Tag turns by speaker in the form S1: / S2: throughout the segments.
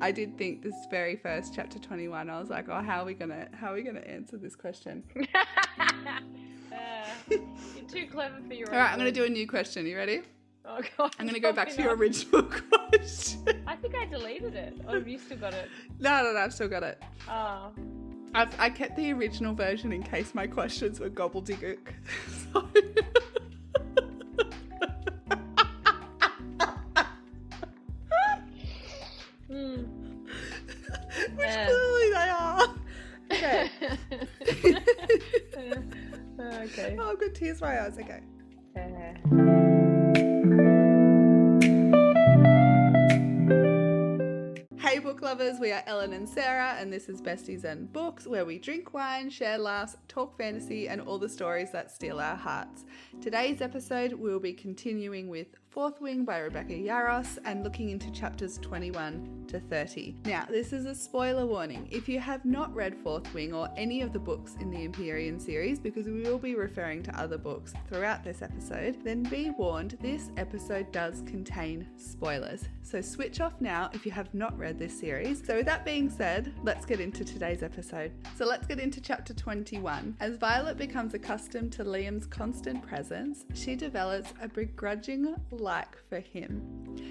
S1: I did think this very first chapter 21, I was like, oh, how are we gonna answer this question?
S2: You're too clever for your own.
S1: All right, I'm going to do a new question. You ready?
S2: Oh, God.
S1: I'm going to go back to your original question.
S2: I think I deleted it. Or have you still got it?
S1: No, I've still got it.
S2: Oh.
S1: I kept the original version in case my questions were gobbledygook. So... Which clearly they are. Okay.
S2: Okay.
S1: Oh, I've got tears in my eyes. Okay. Hey book lovers, we are Ellen and Sarah, and this is Besties and Books, where we drink wine, share laughs, talk fantasy, and all the stories that steal our hearts. Today's episode, we'll be continuing with Fourth Wing by Rebecca Yarros and looking into chapters 21 to 30. Now, this is a spoiler warning. If you have not read Fourth Wing or any of the books in the Emperyean series, because we will be referring to other books throughout this episode, then be warned, this episode does contain spoilers. So switch off now if you have not read this series. So with that being said, let's get into today's episode. So let's get into chapter 21. As Violet becomes accustomed to Liam's constant presence, she develops a begrudging like for him.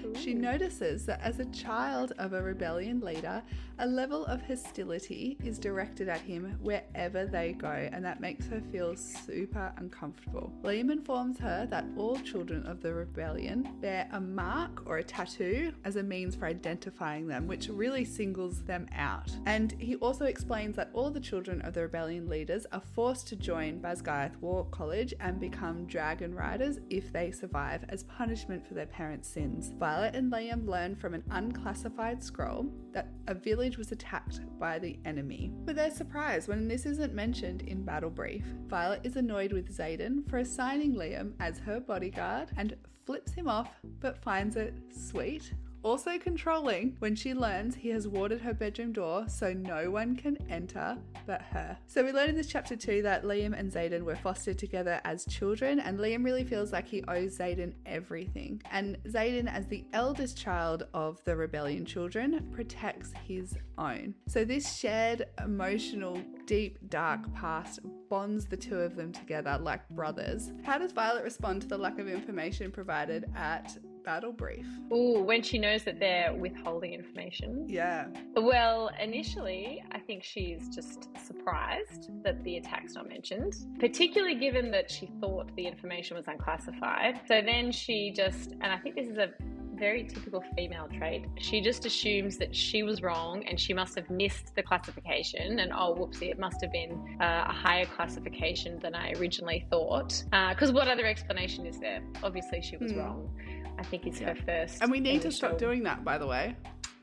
S2: Ooh.
S1: She notices that as a child of a rebellion leader, a level of hostility is directed at him wherever they go, and that makes her feel super uncomfortable. Liam informs her that all children of the rebellion bear a mark or a tattoo as a means for identifying them, which really singles them out. And he also explains that all the children of the rebellion leaders are forced to join Basgiath War College and become dragon riders if they survive, as punishment for their parents' sins. Violet and Liam learn from an unclassified scroll that a village was attacked by the enemy. But they're surprised when this isn't mentioned in battle brief. Violet is annoyed with Xaden for assigning Liam as her bodyguard and flips him off, but finds it sweet. Also controlling when she learns he has warded her bedroom door so no one can enter but her. So we learn in this chapter 2 that Liam and Xaden were fostered together as children, and Liam really feels like he owes Xaden everything. And Xaden, as the eldest child of the rebellion children, protects his own. So this shared emotional, deep, dark past bonds the two of them together like brothers. How does Violet respond to the lack of information provided at battle brief?
S2: Ooh, when she knows that they're withholding information.
S1: Yeah.
S2: Well, initially, I think she's just surprised that the attack's not mentioned, particularly given that she thought the information was unclassified. So then she just, and I think this is a very typical female trait, she just assumes that she was wrong and she must have missed the classification, and oh whoopsie, it must have been a higher classification than I originally thought, because what other explanation is there? Obviously she was wrong, I think is her first.
S1: And we need to stop doing that, by the way.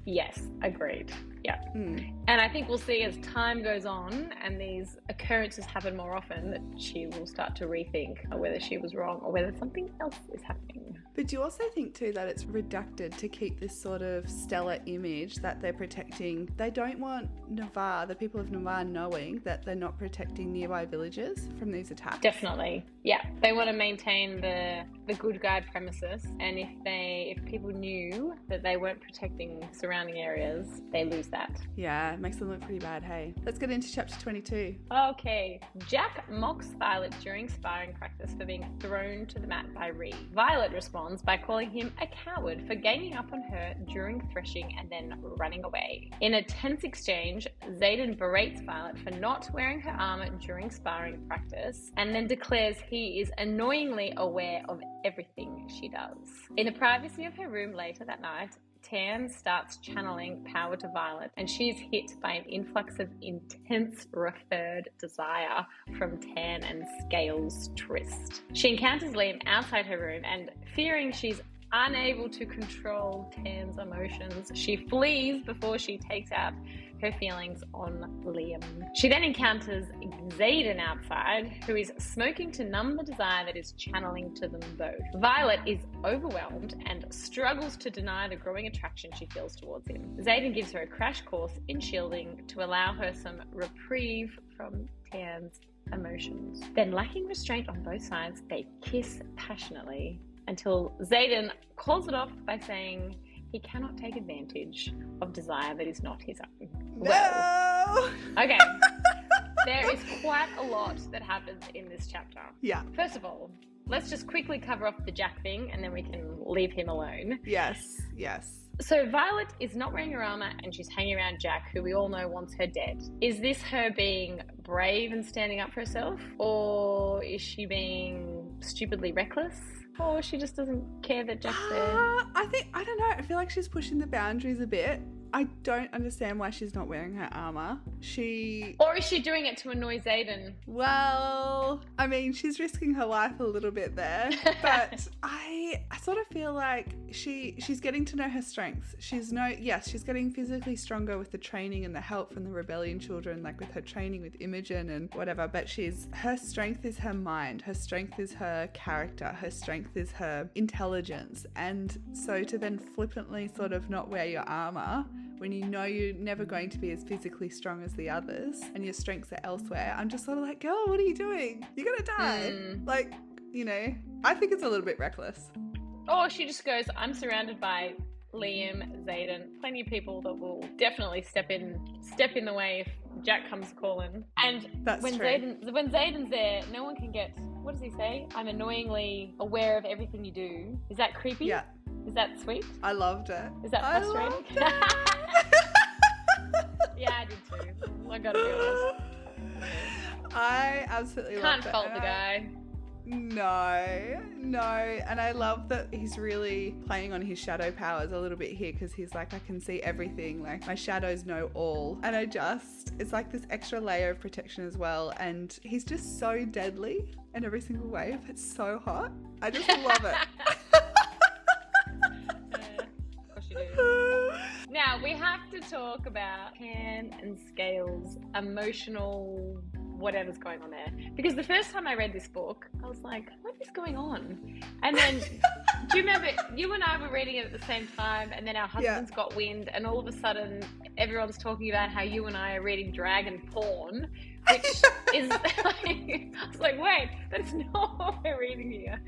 S2: Yes, agreed. Yeah. And I think we'll see as time goes on and these occurrences happen more often that she will start to rethink whether she was wrong or whether something else is happening.
S1: But do you also think too that it's reducted to keep this sort of stellar image that they're protecting? They don't want Navarre, the people of Navarre, knowing that they're not protecting nearby villages from these attacks.
S2: Definitely. Yeah. They want to maintain the good guy premises, and if people knew that they weren't protecting surrounding areas, they lose that.
S1: Yeah, it makes them look pretty bad, hey. Let's get into chapter 22.
S2: Okay. Jack mocks Violet during sparring practice for being thrown to the mat by Reed. Violet responds by calling him a coward for ganging up on her during threshing and then running away. In a tense exchange, Xaden berates Violet for not wearing her armor during sparring practice and then declares he is annoyingly aware of everything she does. In the privacy of her room later that night, Tan starts channeling power to Violet, and she's hit by an influx of intense referred desire from Tan and Scales' tryst. She encounters Liam outside her room, and fearing she's unable to control Tan's emotions, she flees before she takes out her feelings on Liam. She then encounters Xaden outside, who is smoking to numb the desire that is channeling to them both. Violet is overwhelmed and struggles to deny the growing attraction she feels towards him. Xaden gives her a crash course in shielding to allow her some reprieve from Tan's emotions. Then, lacking restraint on both sides, they kiss passionately until Xaden calls it off by saying he cannot take advantage of desire that is not his own.
S1: No!
S2: Well, okay. There is quite a lot that happens in this chapter.
S1: Yeah.
S2: First of all, let's just quickly cover off the Jack thing and then we can leave him alone.
S1: Yes.
S2: So Violet is not wearing her armor and she's hanging around Jack, who we all know wants her dead. Is this her being brave and standing up for herself? Or is she being stupidly reckless? Or she just doesn't care that Jack's there?
S1: I don't know. I feel like she's pushing the boundaries a bit. I don't understand why she's not wearing her armor.
S2: Or is she doing it to annoy Xaden?
S1: Well, I mean, she's risking her life a little bit there, but I sort of feel like she's getting to know her strengths. She's getting physically stronger with the training and the help from the Rebellion children, like with her training with Imogen and whatever, but her strength is her mind, her strength is her character, her strength is her intelligence. And so to then flippantly sort of not wear your armor when you know you're never going to be as physically strong as the others and your strengths are elsewhere, I'm just sort of like, girl, what are you doing? You're gonna die. Like, you know, I think it's a little bit reckless.
S2: Or she just goes, I'm surrounded by Liam, Xaden, plenty of people that will definitely step in the way if Jack comes calling. And when Xaden's there, no one can get, what does he say? I'm annoyingly aware of everything you do. Is that creepy?
S1: Yeah.
S2: Is that sweet?
S1: I loved it.
S2: Is that frustrating? Yeah, I did too. I gotta be honest.
S1: I absolutely loved it.
S2: Can't fault the guy.
S1: No. And I love that he's really playing on his shadow powers a little bit here, because he's like, I can see everything. Like, my shadows know all. And it's like this extra layer of protection as well. And he's just so deadly in every single way. It's so hot. I just love it.
S2: Now, we have to talk about Pan and Scales' emotional whatever's going on there. Because the first time I read this book, I was like, what is going on? And then, do you remember, you and I were reading it at the same time, and then our husbands got wind, and all of a sudden, everyone's talking about how you and I are reading dragon porn, which is like, I was like, wait, that's not what we're reading here.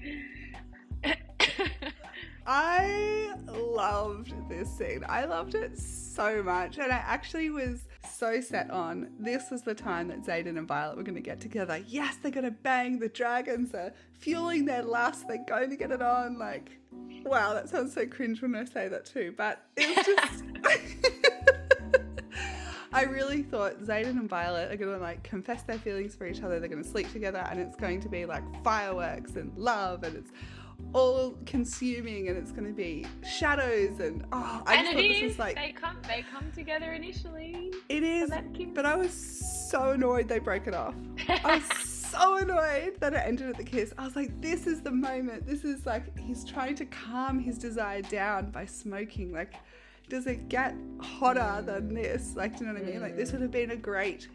S1: I loved this scene. I loved it so much. And I actually was so set on, this was the time that Xaden and Violet were going to get together. Yes, they're going to bang. The dragons are fueling their lust. They're going to get it on. Like, wow, that sounds so cringe when I say that too. But it was just... I really thought Xaden and Violet are going to like confess their feelings for each other. They're going to sleep together and it's going to be like fireworks and love and it's all consuming and it's going to be shadows and this was like,
S2: they come together initially.
S1: It is, but I was so annoyed they broke it off. I was so annoyed that it ended at the kiss. I was like, this is the moment. This is like, he's trying to calm his desire down by smoking. Like, does it get hotter than this? Like, do you know what I mean? Like, this would have been a great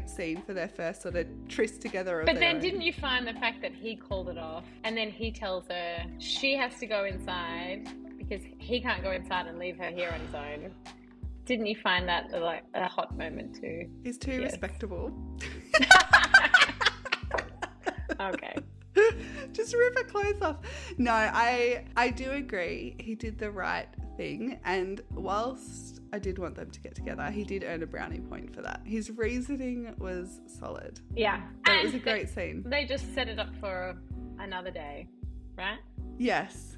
S1: scene for their first sort of tryst together.
S2: But then didn't you find the fact that he called it off and then he tells her she has to go inside because he can't go inside and leave her here on his own? Didn't you find that like a hot moment too?
S1: He's too respectable.
S2: Okay.
S1: Just rip her clothes off. No, I do agree. He did the right thing, and whilst I did want them to get together, he did earn a brownie point for that. His reasoning was solid.
S2: Yeah.
S1: But it was a great scene.
S2: They just set it up for another day, right?
S1: Yes.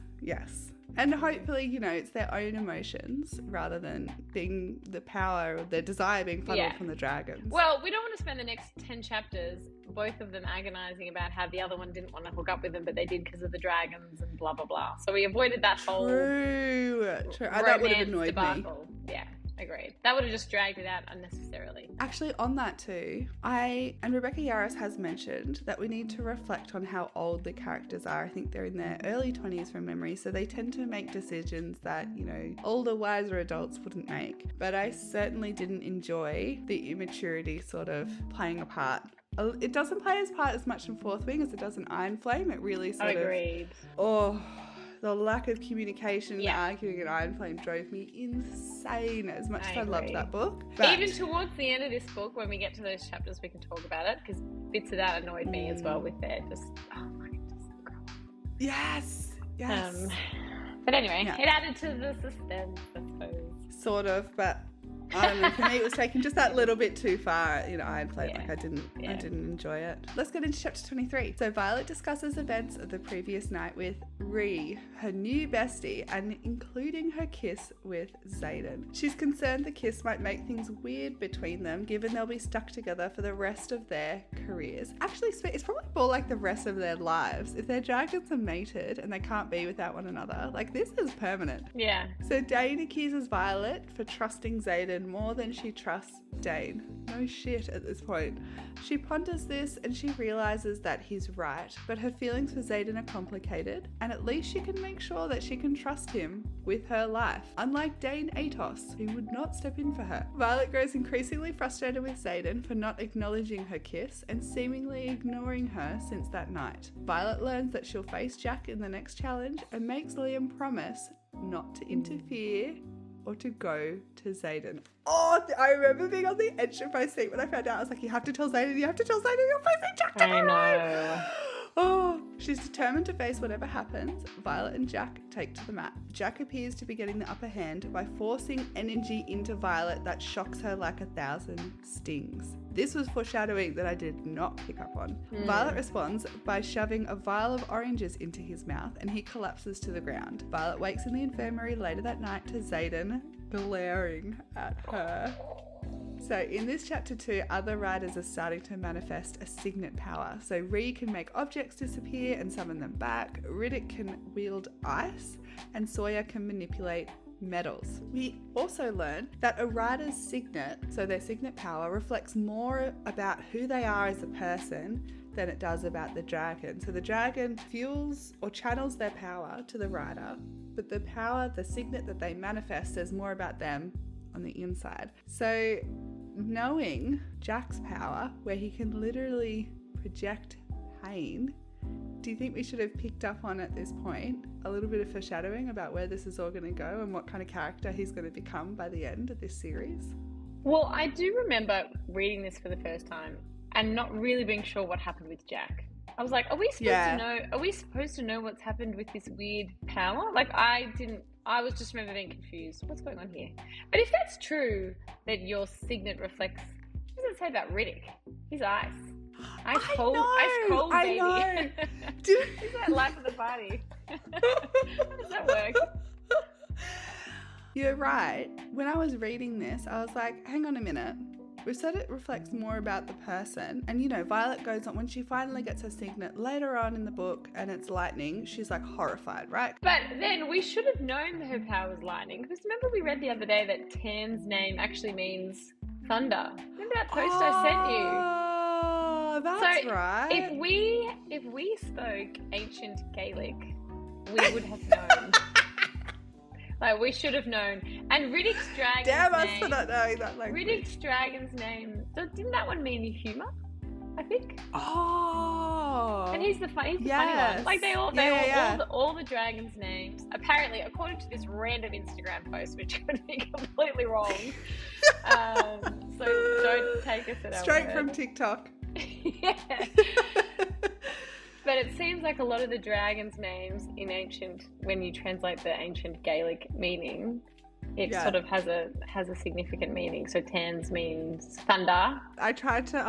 S1: And hopefully, you know, it's their own emotions rather than being the power or their desire being funneled from the dragons.
S2: Well, we don't want to spend the next 10 chapters, both of them agonising about how the other one didn't want to hook up with them, but they did because of the dragons and blah, blah, blah. So we avoided that whole
S1: True. That would have annoyed
S2: debacle. Me. Yeah, agreed. That would have just dragged it out unnecessarily.
S1: Actually, on that too, and Rebecca Yarros has mentioned that we need to reflect on how old the characters are. I think they're in their early 20s from memory, so they tend to make decisions that, you know, older, wiser adults wouldn't make. But I certainly didn't enjoy the immaturity sort of playing a part. It doesn't play as part as much in Fourth Wing as it does in Iron Flame. It really sort
S2: Agreed.
S1: The lack of communication and arguing in Iron Flame drove me insane as much as I loved that book. But
S2: even towards the end of this book, when we get to those chapters, we can talk about it, because bits of that annoyed me as well with their just, oh my goodness.
S1: Yes.
S2: But anyway, it added to the suspense, I suppose.
S1: Sort of, but I don't know. For me, it was taken just that little bit too far. You know, I played like I didn't enjoy it. Let's get into chapter 23. So Violet discusses events of the previous night with Ree, her new bestie, and including her kiss with Xaden. She's concerned the kiss might make things weird between them, given they'll be stuck together for the rest of their careers. Actually, it's probably more like the rest of their lives. If their dragons are mated and they can't be without one another, like this is permanent.
S2: Yeah.
S1: So Dane accuses Violet for trusting Xaden more than she trusts Dane. No shit at this point. She ponders this and she realizes that he's right, but her feelings for Xaden are complicated, and at least she can make sure that she can trust him with her life, unlike Dane Atos, who would not step in for her. Violet grows increasingly frustrated with Xaden for not acknowledging her kiss and seemingly ignoring her since that night. Violet learns that she'll face Jack in the next challenge and makes Liam promise not to interfere or to go to Xaden. Oh, I remember being on the edge of my seat when I found out. I was like, you have to tell Xaden, you're facing Jack tomorrow.
S2: I know.
S1: Oh, she's determined to face whatever happens. Violet and Jack take to the mat. Jack appears to be getting the upper hand by forcing energy into Violet that shocks her like 1,000 stings. This was foreshadowing that I did not pick up on. Violet responds by shoving a vial of oranges into his mouth and he collapses to the ground. Violet wakes in the infirmary later that night to Xaden glaring at her. So in this chapter 2, other riders are starting to manifest a signet power. So Ree can make objects disappear and summon them back. Riddick can wield ice and Sawyer can manipulate metals. We also learn that a rider's signet, so their signet power, reflects more about who they are as a person than it does about the dragon. So the dragon fuels or channels their power to the rider, but the power, the signet that they manifest, says more about them on the inside. So knowing Jack's power, where he can literally project pain, do you think we should have picked up on at this point a little bit of foreshadowing about where this is all going to go and what kind of character he's going to become by the end of this series?
S2: Well, I do remember reading this for the first time and not really being sure what happened with Jack. I was like, are we supposed to know what's happened with this weird power? Like I was just remember being confused. What's going on here? But if that's true, that your signet reflects, what does it say about Riddick? He's ice. Ice cold baby.
S1: I know.
S2: He's that life of the party. How does that work?
S1: You're right. When I was reading this, I was like, hang on a minute. We've said it reflects more about the person. And, you know, Violet goes on, when she finally gets her signet later on in the book and it's lightning, she's like horrified, right?
S2: But then we should have known her power was lightning. Because remember we read the other day that Tan's name actually means thunder. Remember that post I sent you?
S1: Oh, that's right.
S2: If we spoke ancient Gaelic, we would have known. Like, we should have known. And Riddick's dragon's name...
S1: Damn us for not knowing that language.
S2: Riddick's dragon's name... Didn't that one mean humour? I think.
S1: Oh.
S2: And he's the funny one. Like, all the dragons' names, apparently, according to this random Instagram post, which could be completely wrong. So don't take us at our
S1: Straight
S2: word.
S1: from TikTok.
S2: Yeah. But it seems like a lot of the dragons' names in ancient, when you translate the ancient Gaelic meaning, it sort of has a significant meaning. So Tan's means thunder.
S1: I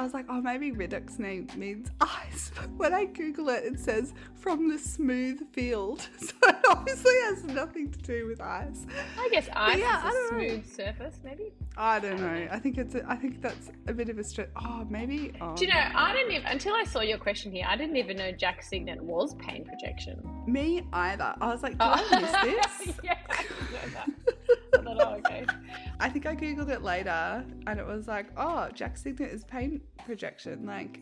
S1: was like, oh, maybe Riddick's name means ice. But when I Google it, it says from the smooth field. So it obviously has nothing to do with ice.
S2: I guess ice is a smooth surface, maybe.
S1: I don't know. I think that's a bit of a stretch. Oh, maybe. Oh,
S2: do you know, I didn't even, until I saw your question here, I didn't even know Jack's signet was pain projection.
S1: Me either. I was like, did I miss this?
S2: Yeah, I didn't know that. I thought, oh, okay.
S1: I think I Googled it later and it was like, oh, Jack's signet is pain projection. Like,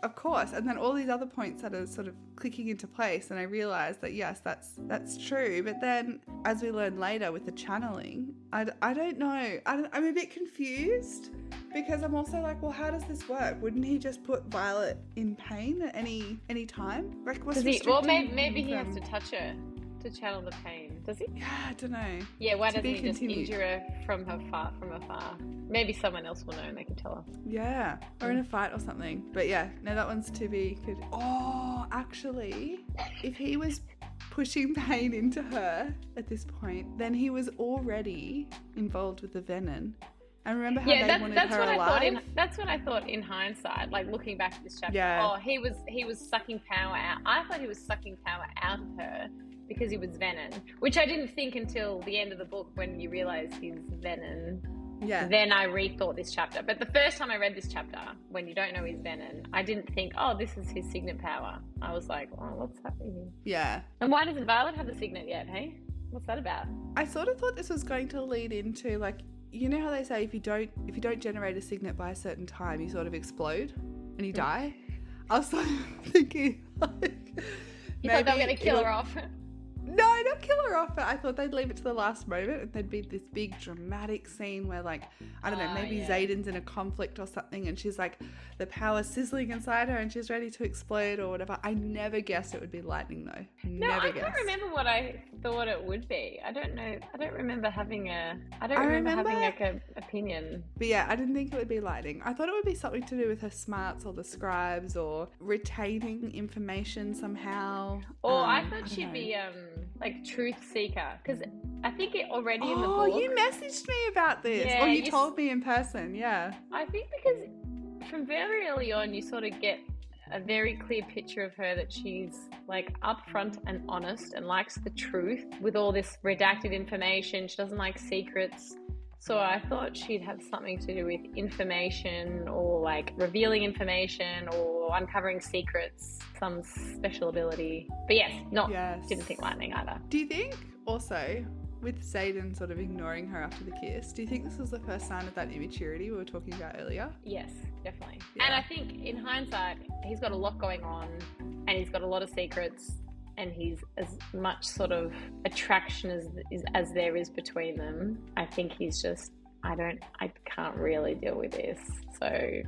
S1: of course. And then all these other points that are sort of clicking into place. And I realized that, yes, that's true. But then as we learn later with the channeling, I don't know. I'm a bit confused because I'm also like, well, how does this work? Wouldn't he just put Violet in pain at any time? Like, what's
S2: maybe he has to touch her to channel the pain. Does he?
S1: Yeah, I don't know.
S2: Yeah, why doesn't he just injure her from afar? Maybe someone else will know and they can tell her.
S1: Yeah, or in a fight or something. But yeah, no, that one's to be good. Oh, actually, if he was pushing pain into her at this point, then he was already involved with the venom. And remember how they wanted her alive?
S2: That's what I thought in hindsight, like looking back at this chapter.
S1: Yeah.
S2: Oh, he was sucking power out. I thought he was sucking power out of her because he was venom, which I didn't think until the end of the book when you realise he's venom.
S1: Yeah.
S2: Then I rethought this chapter. But the first time I read this chapter, when you don't know he's venom, I didn't think, oh, this is his signet power. I was like, oh, what's happening?
S1: Yeah.
S2: And why doesn't Violet have the signet yet, hey? What's that about?
S1: I sort of thought this was going to lead into, like, you know how they say if you don't generate a signet by a certain time, you sort of explode and you die? I was sort of thinking, like,
S2: you thought they were going to kill her off?
S1: No, not kill her off, but I thought they'd leave it to the last moment and there'd be this big dramatic scene where, like, I don't know, maybe Xaden's in a conflict or something and she's like, the power's sizzling inside her and she's ready to explode or whatever. I never guessed it would be lightning though.
S2: I can't remember what I thought it would be. I don't know. I don't remember having like a opinion.
S1: But yeah, I didn't think it would be lightning. I thought it would be something to do with her smarts or the scribes or retaining information somehow.
S2: Or I thought she'd be like truth seeker, because I think it already in the book.
S1: Oh, you messaged me about this.
S2: Yeah,
S1: or you told me in person, yeah.
S2: I think because from very early on you sort of get a very clear picture of her that she's like upfront and honest and likes the truth with all this redacted information. She doesn't like secrets. So I thought she'd have something to do with information or like revealing information or uncovering secrets, some special ability. But didn't think lightning either.
S1: Do you think also with Xaden sort of ignoring her after the kiss, do you think this was the first sign of that immaturity we were talking about earlier?
S2: Yes, definitely.
S1: Yeah.
S2: And I think in hindsight, he's got a lot going on and he's got a lot of secrets and he's as much sort of attraction as there is between them. I think he's just, I can't really deal with this. So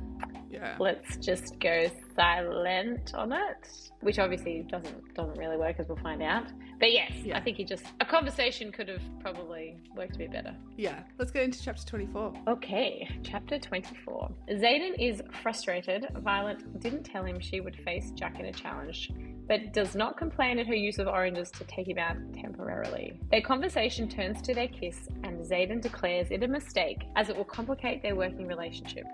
S2: let's just go silent on it, which obviously doesn't really work, as we'll find out. But yes, I think a conversation could have probably worked a bit better.
S1: Yeah, let's go into chapter 24.
S2: Okay, chapter 24. Xaden is frustrated. Violet didn't tell him she would face Jack in a challenge, but does not complain at her use of oranges to take him out temporarily. Their conversation turns to their kiss, and Xaden declares it a mistake, as it will complicate their working relationship.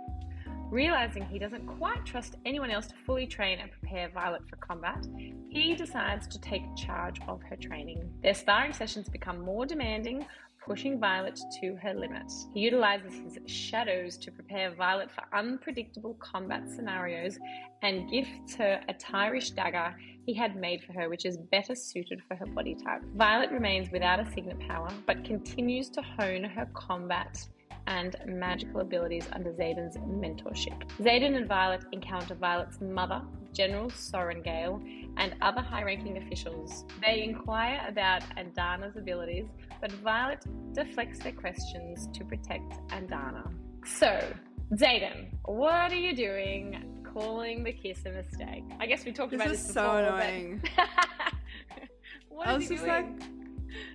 S2: Realizing he doesn't quite trust anyone else to fully train and prepare Violet for combat, he decides to take charge of her training. Their sparring sessions become more demanding, pushing Violet to her limit. He utilizes his shadows to prepare Violet for unpredictable combat scenarios and gifts her a Tyrish dagger he had made for her, which is better suited for her body type. Violet remains without a signet power, but continues to hone her combat and magical abilities under Xaden's mentorship. Xaden and Violet encounter Violet's mother, General Sorengale, and other high-ranking officials. They inquire about Andana's abilities, but Violet deflects their questions to protect Andana. So, Xaden, what are you doing calling the kiss a mistake? I guess we talked about this before.
S1: This is so annoying.
S2: What is he doing?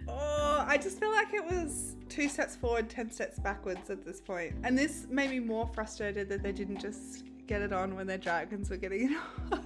S1: I just feel like it was 2 steps forward, 10 steps backwards at this point. And this made me more frustrated that they didn't just get it on when their dragons were getting it on.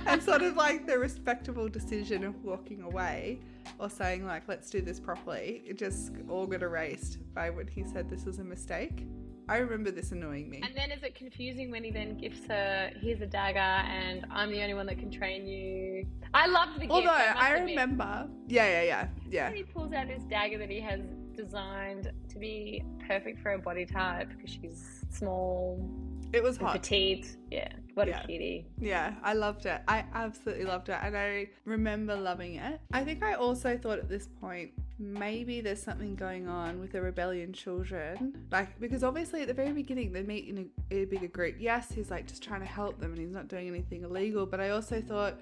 S1: And sort of like the respectable decision of walking away or saying like, let's do this properly. It just all got erased by when he said this was a mistake. I remember this annoying me.
S2: And then is it confusing when he then gifts her, here's a dagger and I'm the only one that can train you? I loved the gift.
S1: Although I remember, yeah.
S2: When he pulls out his dagger that he has designed to be perfect for her body type because she's small.
S1: It was hot.
S2: Petite. Yeah. What a cutie.
S1: Yeah, I loved it. I absolutely loved it. And I remember loving it. I think I also thought at this point, maybe there's something going on with the rebellion children. Like, because obviously at the very beginning, they meet in a bigger group. Yes, he's like just trying to help them and he's not doing anything illegal. But I also thought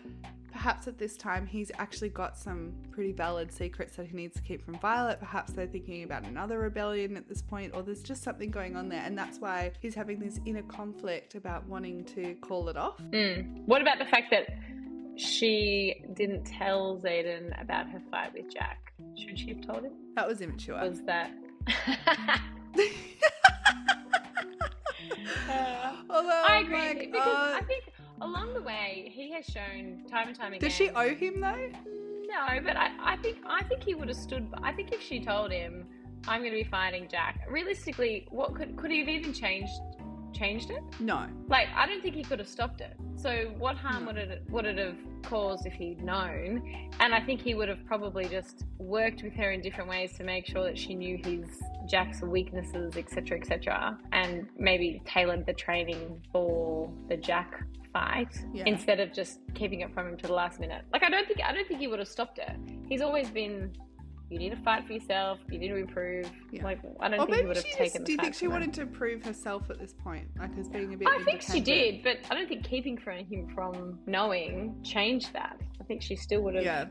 S1: perhaps at this time he's actually got some pretty valid secrets that he needs to keep from Violet. Perhaps they're thinking about another rebellion at this point, or there's just something going on there. And that's why he's having this inner conflict about wanting to call it off.
S2: What about the fact that she didn't tell Xaden about her fight with Jack? Should she have told him?
S1: That was immature.
S2: Was that...
S1: Although,
S2: I agree, because I think along the way he has shown time and time again.
S1: Does she owe him though?
S2: No, but I think he would have stood. I think if she told him, "I'm going to be fighting Jack," realistically, what could he have even changed it?
S1: No.
S2: Like, I don't think he could have stopped it. So what harm would it have caused if he'd known? And I think he would have probably just worked with her in different ways to make sure that she knew Jack's weaknesses, etc., and maybe tailored the training for the Jack fight instead of just keeping it from him to the last minute. Like, I don't think he would have stopped it. He's always been, you need to fight for yourself, you need to improve. Yeah. Like, I don't think he would have taken the
S1: Do you think
S2: fight
S1: she wanted to prove herself at this point? Like, as being a bit
S2: I think she did, but I don't think keeping him from knowing changed that. I think she still would have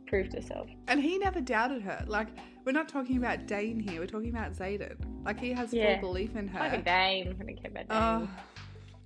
S2: proved herself.
S1: And he never doubted her. Like, we're not talking about Dane here, we're talking about Xaden. Like, he has full belief in her.
S2: Like a Dane. I don't care about Dane.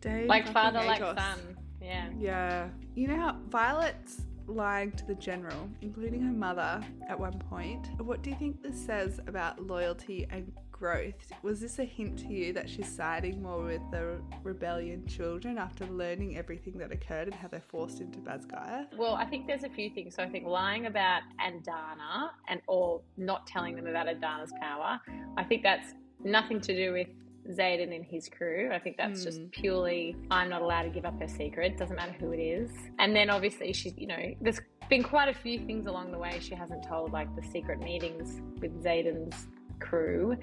S1: Dane.
S2: Like father, like son. Yeah.
S1: Yeah. You know how Violet's lying to the general, including her mother, at one point. What do you think this says about loyalty and growth? Was this a hint to you that she's siding more with the rebellion children after learning everything that occurred and how they're forced into Basgaya?
S2: Well, I think there's a few things. So I think lying about Adana or not telling them about Adana's power, I think that's nothing to do with Xaden and his crew. I think that's just purely, I'm not allowed to give up her secret. Doesn't matter who it is. And then obviously she's, there's been quite a few things along the way she hasn't told, like the secret meetings with Xaden's crew.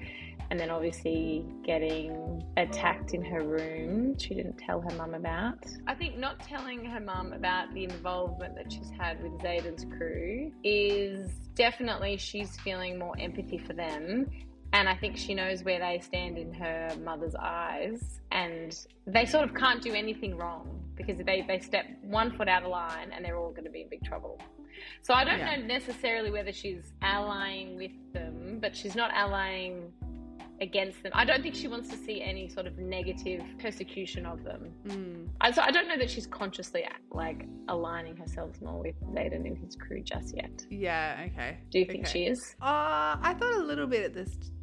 S2: And then obviously getting attacked in her room, she didn't tell her mum about. I think not telling her mum about the involvement that she's had with Xaden's crew is definitely, she's feeling more empathy for them. And I think she knows where they stand in her mother's eyes, and they sort of can't do anything wrong because they step one foot out of line and they're all going to be in big trouble. So I don't know necessarily whether she's allying with them, but she's not allying against them. I don't think she wants to see any sort of negative persecution of them. So I don't know that she's consciously aligning herself more with Xaden and his crew just yet.
S1: Yeah, okay.
S2: Do you think she is?
S1: I thought a little bit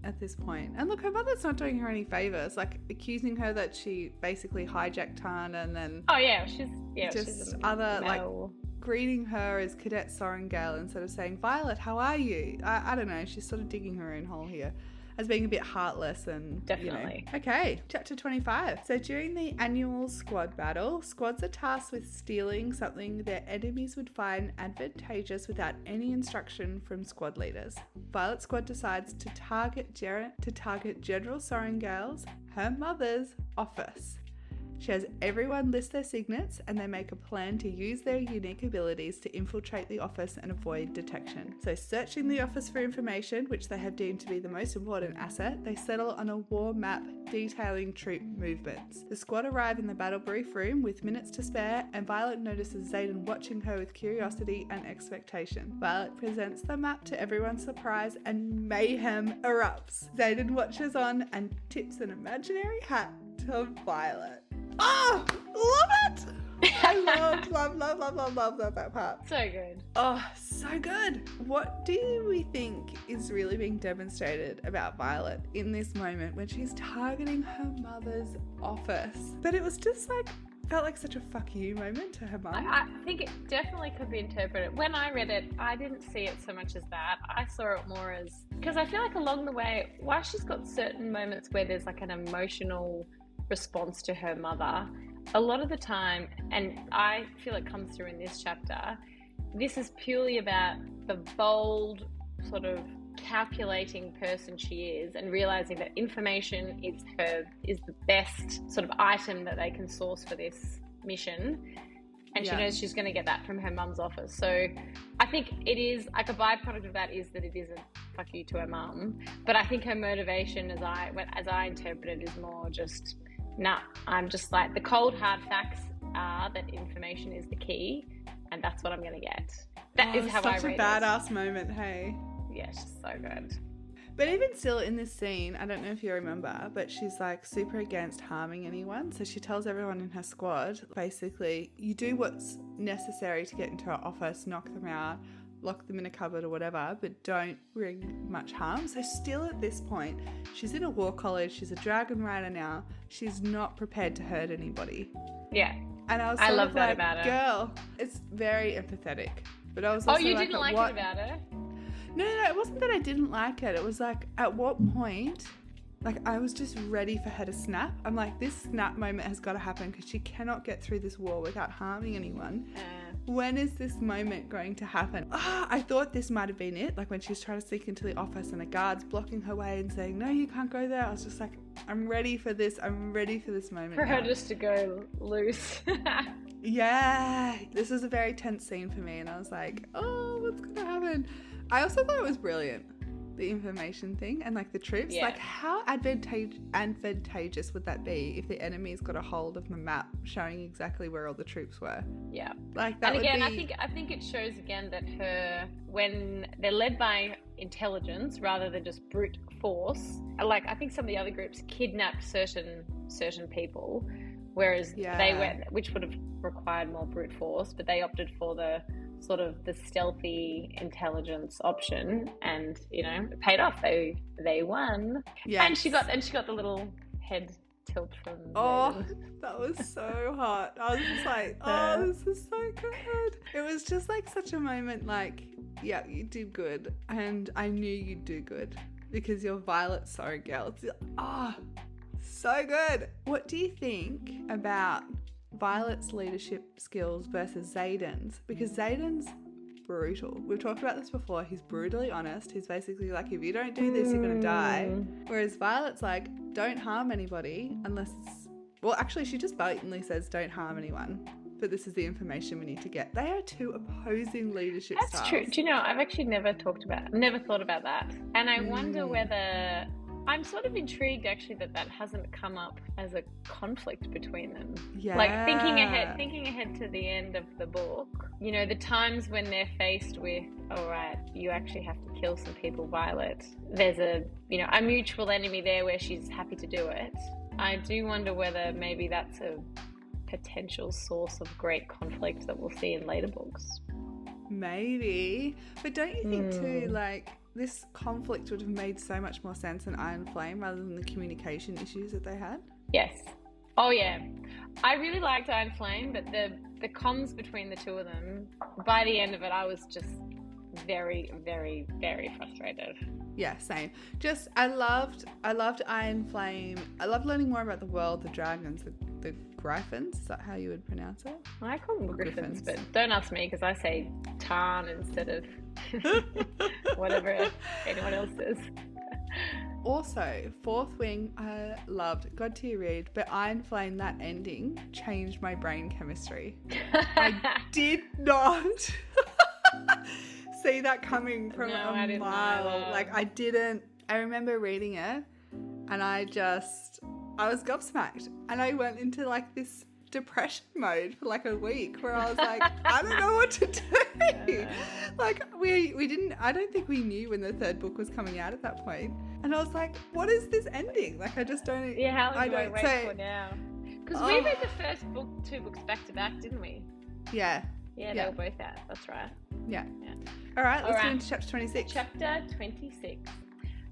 S1: at this point. And look, her mother's not doing her any favours, like accusing her that she basically hijacked Tana and then she's other male. Greeting her as Cadet Sorengale instead of saying, Violet, how are you? I don't know, she's sort of digging her own hole here as being a bit heartless and
S2: definitely.
S1: Okay, chapter 25. So during the annual squad battle, squads are tasked with stealing something their enemies would find advantageous without any instruction from squad leaders. Violet's squad decides to target General Sorengale's, her mother's, office. She has everyone list their signets and they make a plan to use their unique abilities to infiltrate the office and avoid detection. So searching the office for information, which they have deemed to be the most important asset, they settle on a war map detailing troop movements. The squad arrive in the battle brief room with minutes to spare, and Violet notices Xaden watching her with curiosity and expectation. Violet presents the map to everyone's surprise and mayhem erupts. Xaden watches on and tips an imaginary hat to Violet. Oh, love it! I love that part.
S2: So good.
S1: Oh, so good. What do we think is really being demonstrated about Violet in this moment when she's targeting her mother's office? But it was just felt like such a fuck you moment to her mum.
S2: I think it definitely could be interpreted. When I read it, I didn't see it so much as that. I saw it more as, because I feel like along the way, while she's got certain moments where there's like an emotional response to her mother, a lot of the time, and I feel it comes through in this chapter, this is purely about the bold sort of calculating person she is and realizing that information is the best sort of item that they can source for this mission, and she knows she's going to get that from her mum's office. So I think it is like a byproduct of that is that it isn't fuck you to her mum, but I think her motivation as I interpret it is more just, I'm just like, the cold hard facts are that information is the key, and that's what I'm going to get. That is how I read it.
S1: Such a badass moment, hey?
S2: Yeah, she's so good.
S1: But even still in this scene, I don't know if you remember, but she's like super against harming anyone. So she tells everyone in her squad, basically, you do what's necessary to get into her office, knock them out, lock them in a cupboard or whatever, but don't bring much harm. So still at this point, she's in a war college, she's a dragon rider now, she's not prepared to hurt anybody.
S2: Yeah.
S1: And I love that about her. Girl, it's very empathetic. But I was
S2: Oh,
S1: also
S2: you
S1: like,
S2: didn't like it about her?
S1: No, it wasn't that I didn't like it. It was like, at what point, like, I was just ready for her to snap. I'm like, this snap moment has got to happen because she cannot get through this war without harming anyone. When is this moment going to happen? I thought this might have been it. Like when she was trying to sneak into the office and the guard's blocking her way and saying, no, you can't go there. I was just like, I'm ready for this. I'm ready for this moment.
S2: For her just to go loose.
S1: Yeah. This was a very tense scene for me. And I was like, oh, what's going to happen? I also thought it was brilliant. The information thing and like the troops, like how advantageous would that be if the enemy's got a hold of the map showing exactly where all the troops were?
S2: Yeah,
S1: like that.
S2: And again,
S1: would be...
S2: I think it shows again that when they're led by intelligence rather than just brute force. Like I think some of the other groups kidnapped certain people, whereas they went, which would have required more brute force, but they opted for the sort of the stealthy intelligence option, and it paid off. They won. Yeah. And she got the little head tilt from Xaden.
S1: That was so hot. I was just like, oh, this is so good. It was just like such a moment like, yeah, you did good, and I knew you'd do good because you're Violet Sorry Girl. So good. What do you think about Violet's leadership skills versus Xaden's? Because Xaden's brutal. We've talked about this before. He's brutally honest. He's basically like, if you don't do this, you're going to die. Whereas Violet's like, don't harm anybody unless it's... Well, actually, she just blatantly says, don't harm anyone. But this is the information we need to get. They are two opposing leadership styles.
S2: That's true. Do you know, I've actually never thought about that. And I wonder whether... I'm sort of intrigued actually that hasn't come up as a conflict between them.
S1: Yeah.
S2: Like thinking ahead to the end of the book, the times when they're faced with, all right, you actually have to kill some people, Violet. There's a mutual enemy there where she's happy to do it. I do wonder whether maybe that's a potential source of great conflict that we'll see in later books.
S1: Maybe. But don't you think too, like, this conflict would have made so much more sense in Iron Flame rather than the communication issues that they had?
S2: Yes. Oh, yeah. I really liked Iron Flame, but the comms between the two of them, by the end of it, I was just very, very, very frustrated.
S1: Yeah, same. Just, I loved Iron Flame. I loved learning more about the world, the dragons, the Griffins. Is that how you would pronounce it?
S2: I call them Griffins, but don't ask me because I say Tarn instead of whatever anyone else says.
S1: Also, Fourth Wing, I loved. God tier read, but Iron Flame, that ending changed my brain chemistry. I did not see that coming from a mile. Like, I didn't. I remember reading it and I was gobsmacked, and I went into like this depression mode for like a week where I was like, I don't know what to do. Like I don't think we knew when the third book was coming out at that point. And I was like, what is this ending? Like, I just don't.
S2: Yeah, how long do I wait for now? Because we read the first book, 2 books back to back, didn't we?
S1: Yeah.
S2: Yeah, they were both out. That's right.
S1: Yeah. All right, let's get into chapter 26.
S2: Chapter 26.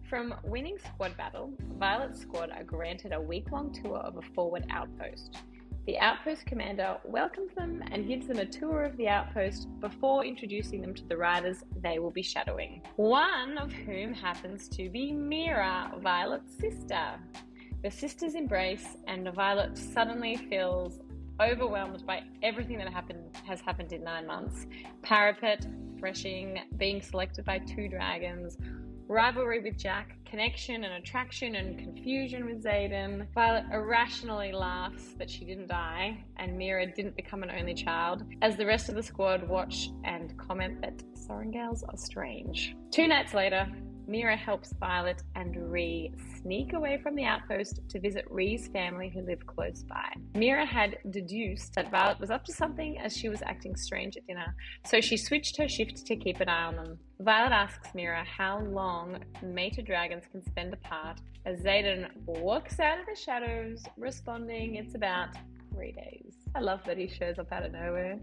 S2: From winning squad battle, Violet's squad are granted a week-long tour of a forward outpost. The outpost commander welcomes them and gives them a tour of the outpost before introducing them to the riders they will be shadowing. One of whom happens to be Mira, Violet's sister. The sisters embrace, and Violet suddenly feels overwhelmed by everything that has happened in 9 months. Parapet, threshing, being selected by 2 dragons, rivalry with Jack, connection and attraction and confusion with Xaden. Violet irrationally laughs that she didn't die and Mira didn't become an only child, as the rest of the squad watch and comment that Sorrengails are strange. 2 nights later, Mira helps Violet and Ree sneak away from the outpost to visit Ree's family who live close by. Mira had deduced that Violet was up to something as she was acting strange at dinner, so she switched her shift to keep an eye on them. Violet asks Mira how long mated dragons can spend apart as Xaden walks out of the shadows, responding it's about 3 days. I love that he shows up out of nowhere.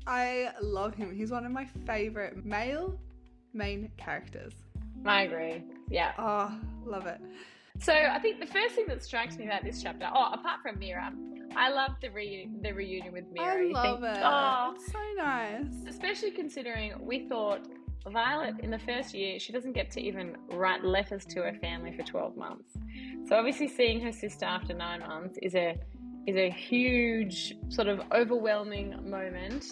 S1: I love him. He's one of my favourite male main characters.
S2: I agree. Yeah.
S1: Oh, love it.
S2: So I think the first thing that strikes me about this chapter, apart from Mira, I love the reunion with Mira.
S1: I love it.
S2: Oh,
S1: it's so nice.
S2: Especially considering we thought Violet in the first year, she doesn't get to even write letters to her family for 12 months. So obviously seeing her sister after 9 months is a huge sort of overwhelming moment.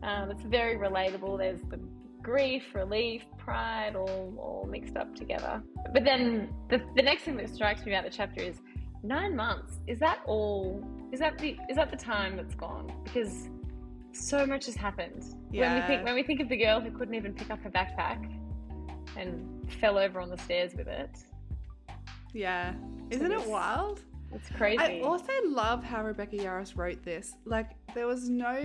S2: It's very relatable. There's the grief, relief, pride, all mixed up together. But then the next thing that strikes me about the chapter is 9 months. Is that the time that's gone? Because so much has happened.
S1: Yeah.
S2: When we think of the girl who couldn't even pick up her backpack and fell over on the stairs with it.
S1: Yeah. Isn't it wild?
S2: It's crazy.
S1: I also love how Rebecca Yarros wrote this. Like, there was no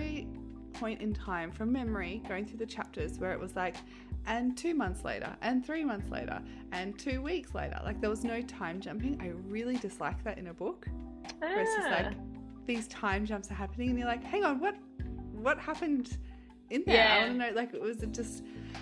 S1: point in time from memory going through the chapters where it was like, and 2 months later, and 3 months later, and 2 weeks later. Like, there was no time jumping. I really dislike that in a book. Where it's just like, these time jumps are happening and you're like, hang on, what happened in there?
S2: Yeah.
S1: I want to know, like,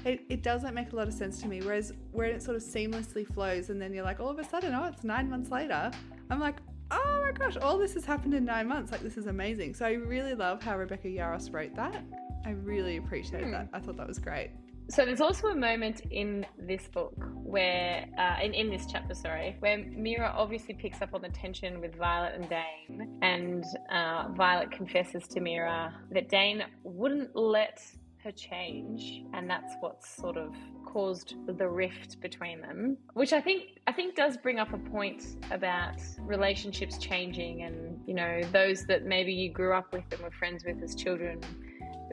S1: it doesn't make a lot of sense to me. Whereas where it sort of seamlessly flows and then you're like, all of a sudden, oh, it's 9 months later. I'm like, oh my gosh, all this has happened in 9 months. Like, this is amazing. So I really love how Rebecca Yarros wrote that. I really appreciated that. I thought that was great.
S2: So there's also a moment in this book where, in this chapter, where Mira obviously picks up on the tension with Violet and Dane, and Violet confesses to Mira that Dane wouldn't let her change, and that's what's sort of caused the rift between them, which I think does bring up a point about relationships changing, and, you know, those that maybe you grew up with and were friends with as children,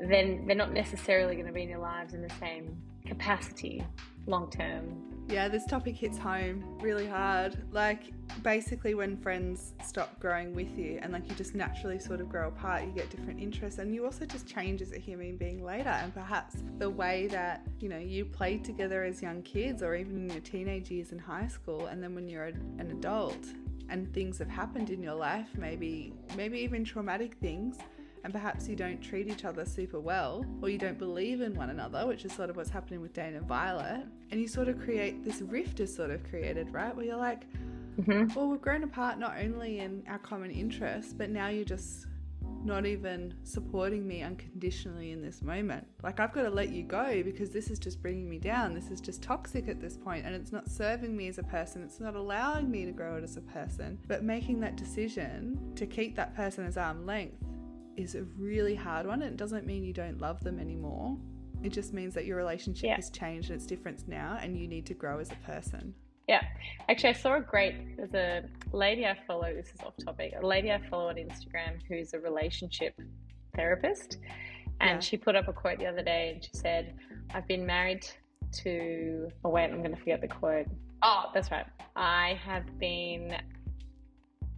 S2: then they're not necessarily going to be in your lives in the same capacity long term.
S1: Yeah, this topic hits home really hard. Like, basically when friends stop growing with you and like you just naturally sort of grow apart, you get different interests, and you also just change as a human being later. And perhaps the way that, you know, you played together as young kids or even in your teenage years in high school, and then when you're an adult and things have happened in your life, maybe even traumatic things, and perhaps you don't treat each other super well, or you don't believe in one another, which is sort of what's happening with Dane and Violet, and you sort of create this rift is sort of created, right? Where you're like, well, we've grown apart not only in our common interests, but now you're just not even supporting me unconditionally in this moment. Like, I've got to let you go because this is just bringing me down. This is just toxic at this point, and it's not serving me as a person. It's not allowing me to grow as a person. But making that decision to keep that person as arm's length is a really hard one. It doesn't mean you don't love them anymore. It just means that your relationship has changed and it's different now, and you need to grow as a person.
S2: Yeah. Actually, I saw there's a lady I follow, this is off topic, a lady I follow on Instagram who's a relationship therapist, and she put up a quote the other day, and she said, I've been married to, oh wait, I'm going to forget the quote. Oh, that's right. I have been,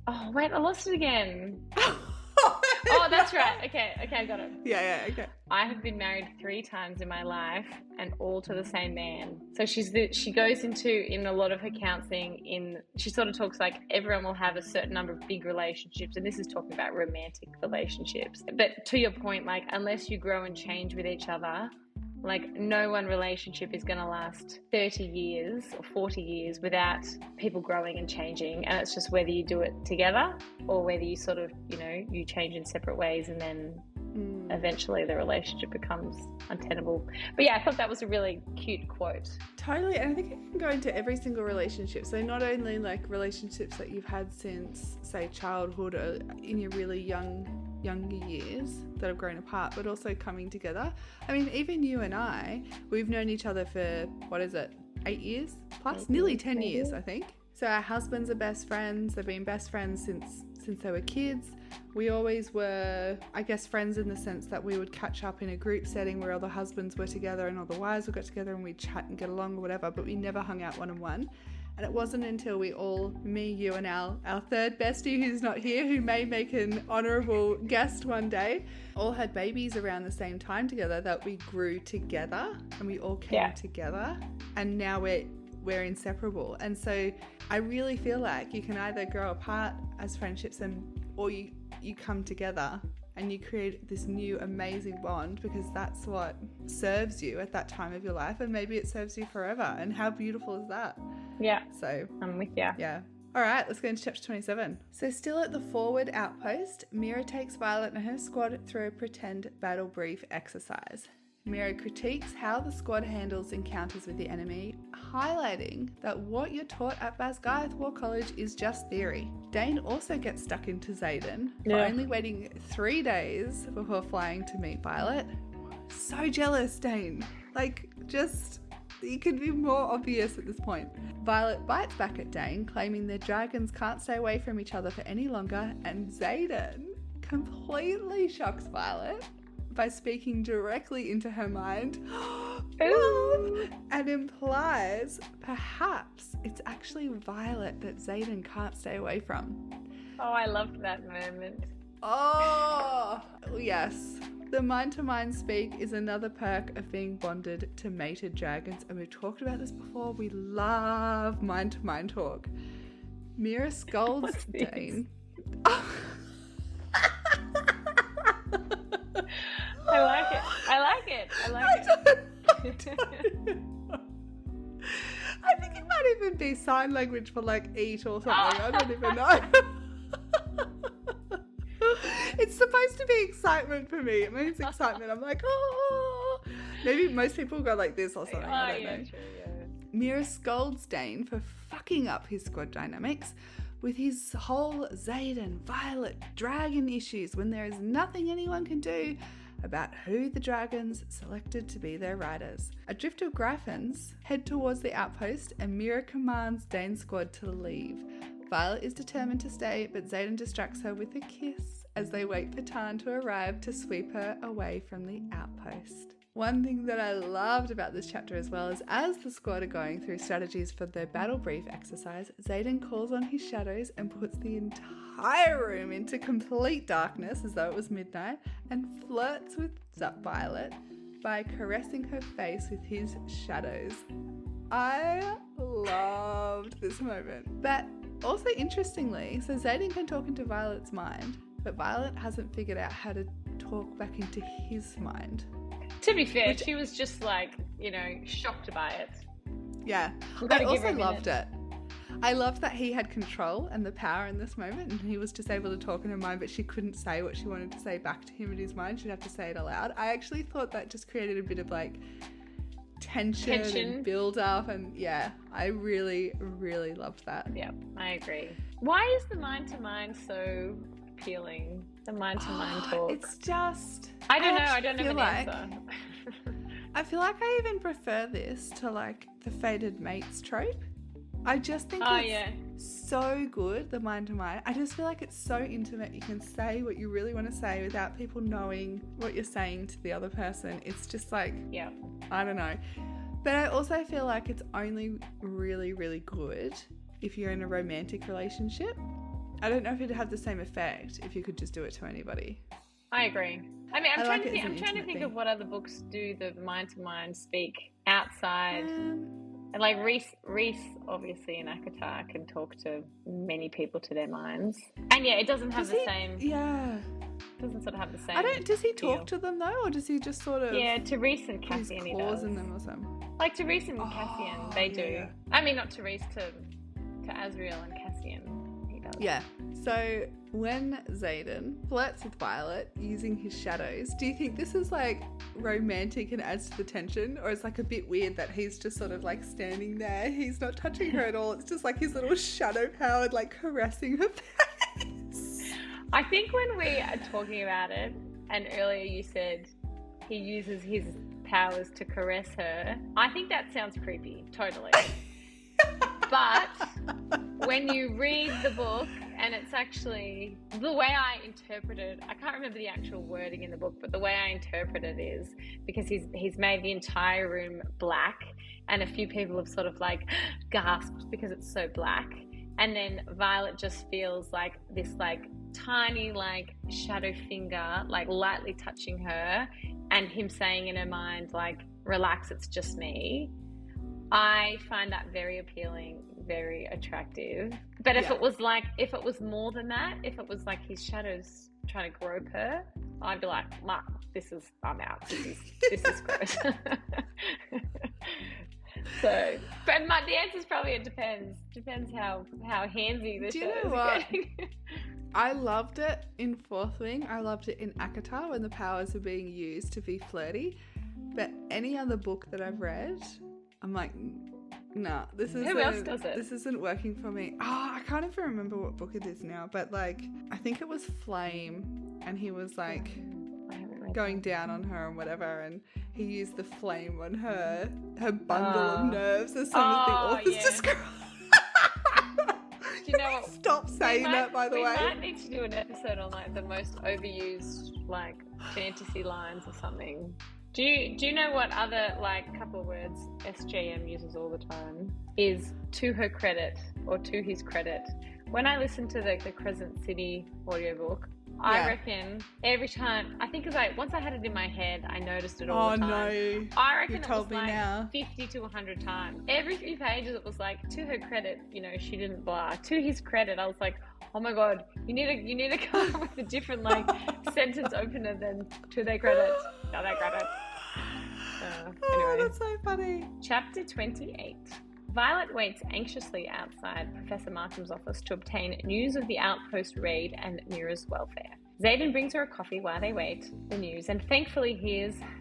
S2: oh wait, I lost it again. Oh, that's right. Okay, I got it.
S1: Yeah, okay.
S2: I have been married 3 times in my life, and all to the same man. So she goes in a lot of her counselling, she sort of talks like everyone will have a certain number of big relationships, and this is talking about romantic relationships. But to your point, like, unless you grow and change with each other, like, no one relationship is going to last 30 years or 40 years without people growing and changing. And it's just whether you do it together or whether you sort of, you know, you change in separate ways, and then eventually the relationship becomes untenable. But yeah, I thought that was a really cute quote.
S1: Totally. And I think it can go into every single relationship. So not only like relationships that you've had since, say, childhood or in your really younger years that have grown apart, but also coming together. I mean, even you and I, we've known each other for, 8 years plus? Nearly 10 years, I think. So our husbands are best friends. They've been best friends since they were kids. We always were, I guess, friends in the sense that we would catch up in a group setting where all the husbands were together and all the wives would get together and we'd chat and get along or whatever, but we never hung out one-on-one. And it wasn't until we all, me, you, and our third bestie who's not here, who may make an honourable guest one day, all had babies around the same time together, that we grew together and we all came together. And now we're inseparable. And so I really feel like you can either grow apart as friendships or you come together and you create this new amazing bond, because that's what serves you at that time of your life, and maybe it serves you forever. And how beautiful is that?
S2: Yeah.
S1: So
S2: I'm with you.
S1: Yeah. All right, let's go into chapter 27. So still at the forward outpost, Mira takes Violet and her squad through a pretend battle brief exercise. Mira critiques how the squad handles encounters with the enemy, highlighting that what you're taught at Basgaiath War College is just theory. Dane also gets stuck into Xaden for only waiting 3 days before flying to meet Violet. So jealous, Dane. Like, just, it could be more obvious at this point. Violet bites back at Dane, claiming their dragons can't stay away from each other for any longer, and Xaden completely shocks Violet by speaking directly into her mind love, and implies perhaps it's actually Violet that Xaden can't stay away from.
S2: Oh, I loved that moment.
S1: Oh, yes. The mind-to-mind speak is another perk of being bonded to mated dragons, and we've talked about this before. We love mind-to-mind talk. Mira scolds Dane.
S2: I like it.
S1: I think it might even be sign language for like eat or something. I don't even know. It's supposed to be excitement for me. It means excitement. I'm like, oh. Maybe most people go like this or something. I don't know.
S2: True, yeah.
S1: Mira scolds Dane for fucking up his squad dynamics with his whole Xaden, Violet, dragon issues when there is nothing anyone can do about who the dragons selected to be their riders. A drift of Griffins head towards the outpost, and Mira commands Dane's squad to leave. Violet is determined to stay, but Xaden distracts her with a kiss as they wait for Tarn to arrive to sweep her away from the outpost. One thing that I loved about this chapter as well is as the squad are going through strategies for their battle brief exercise, Xaden calls on his shadows and puts the entire room into complete darkness as though it was midnight, and flirts with Violet by caressing her face with his shadows. I loved this moment. But also interestingly, so Xaden can talk into Violet's mind, but Violet hasn't figured out how to talk back into his mind.
S2: To be fair, she was just like, shocked by it.
S1: Yeah. I also loved it. I loved that he had control and the power in this moment, and he was just able to talk in her mind, but she couldn't say what she wanted to say back to him in his mind. She'd have to say it aloud. I actually thought that just created a bit of like tension. And build up, and yeah, I really, really loved that.
S2: Yeah, I agree. Why is the mind-to-mind so appealing? The mind-to-mind talk.
S1: It's just...
S2: I don't know an answer.
S1: I feel like I even prefer this to like the fated mates trope. I just think it's so good, the mind-to-mind. I just feel like it's so intimate. You can say what you really want to say without people knowing what you're saying to the other person. It's just like, I don't know. But I also feel like it's only really, really good if you're in a romantic relationship. I don't know if it'd have the same effect if you could just do it to anybody.
S2: I agree. I mean, I'm trying to think of what other books do the mind-to-mind speak outside. And like Reese, obviously in ACOTAR, can talk to many people to their minds. And yeah, it doesn't have the same. Yeah. It doesn't sort of have the same.
S1: Does he talk to them though, or does he just sort of?
S2: Yeah, to Reese and Cassian he does.
S1: In them or something.
S2: Like to Reese and Cassian, they do. Yeah. I mean, not to Reese, to Azriel and Cassian.
S1: Yeah. So when Xaden flirts with Violet using his shadows, do you think this is like romantic and adds to the tension, or it's like a bit weird that he's just sort of like standing there, he's not touching her at all, it's just like his little shadow powered like caressing her face?
S2: I think when we are talking about it, and earlier you said he uses his powers to caress her, I think that sounds creepy, totally. But when you read the book, and it's actually the way I interpret it, I can't remember the actual wording in the book, but the way I interpret it is because he's made the entire room black, and a few people have sort of like gasped because it's so black, and then Violet just feels like this like tiny like shadow finger like lightly touching her, and him saying in her mind like, relax, it's just me. I find that very appealing, very attractive. But if it was more than that, if it was like his shadows trying to grope her, I'd be like, I'm out. This is gross. So, but the answer is probably it depends. Depends how handsy the show is getting.
S1: I loved it in Fourth Wing. I loved it in ACOTAR when the powers are being used to be flirty. But any other book that I've read, I'm like, nah,
S2: Who else does it?
S1: This isn't working for me. Oh, I can't even remember what book it is now. But like, I think it was Flame, and he was like going down on her and whatever, and he used the flame on her bundle of nerves as some of the authors describe.
S2: Do you know what?
S1: Stop saying that, by the way.
S2: We might need to do an episode on like the most overused like fantasy lines or something. Do you know what other like couple of words SJM uses all the time is to her credit or to his credit? When I listen to the Crescent City audiobook, I reckon every time, I think because once I had it in my head, I noticed it all the time. Oh no, I reckon it was like 50 to 100 times. Every few pages it was like, to her credit, you know, she didn't blah. To his credit, I was like, oh my God, you need to come up with a different like sentence opener than to their credit. To their credit. Anyway.
S1: That's so funny.
S2: Chapter 28. Violet waits anxiously outside Professor Markham's office to obtain news of the outpost raid and Mira's welfare. Xaden brings her a coffee while they wait the news, and thankfully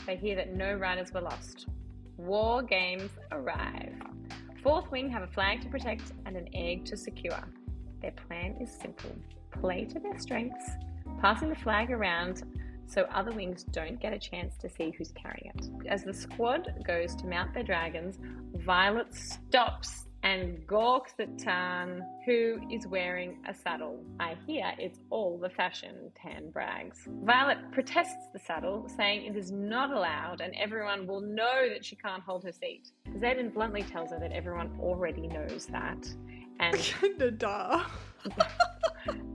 S2: they hear that no riders were lost. War games arrive. Fourth Wing have a flag to protect and an egg to secure. Their plan is simple. Play to their strengths, passing the flag around so other wings don't get a chance to see who's carrying it. As the squad goes to mount their dragons, Violet stops and gawks at Tan, who is wearing a saddle. I hear it's all the fashion, Tan brags. Violet protests the saddle, saying it is not allowed and everyone will know that she can't hold her seat. Xaden bluntly tells her that everyone already knows that. And